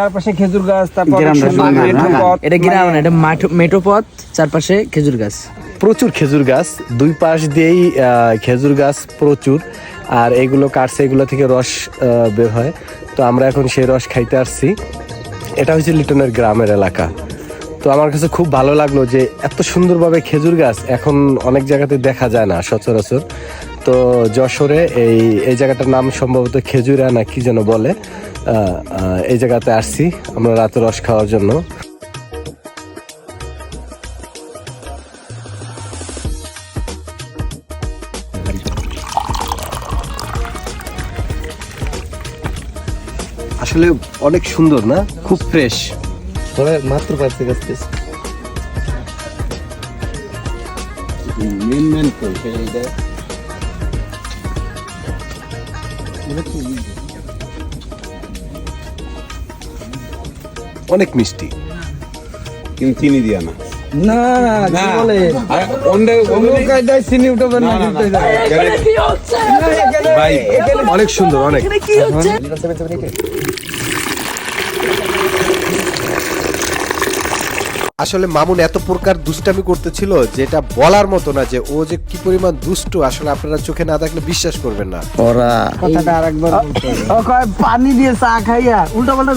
চারপাশে খেজুর গাছ, তারপর এটা গ্রাম না, এটা মেঠো পথ, চারপাশে খেজুর গাছ, প্রচুর খেজুর গাছ, দুই পাশ দিয়েই খেজুর গাছ প্রচুর। আর এগুলো কাটছে, এগুলো থেকে রস বের হয়। তো আমরা এখন সেই রস খাইতে আসছি। এটা হচ্ছে লিটনের গ্রামের এলাকা। তো আমার কাছে খুব ভালো লাগলো যে এত সুন্দরভাবে খেজুর গাছ এখন অনেক জায়গাতে দেখা যায় না সচরাচর। তো যশোরে এই জায়গাটার নাম সম্ভবত খেজুরা না কি যেন বলে, এই জায়গাতে আসছি আমরা রাতে রস খাওয়ার জন্য। আসলে অনেক সুন্দর না, খুব ফ্রেশ। মাত্র পাচ্ছি গাছ অনেক মিষ্টি, কিন্তু চিনি দিয়া না। না কি বলে চিনি উঠবে না। ভাই অনেক সুন্দর, অনেক। আসলে মামুন এত প্রকার দুষ্টামি করতেছিল যেটা বলার মতো না, যে ও যে কি পরিমাণ দুষ্ট আসলে আপনারা চোখে না দেখলে বিশ্বাস করবেন না। কথাটা আরেকবার পানি দিয়ে চা খাইয়া উল্টা পাল্টা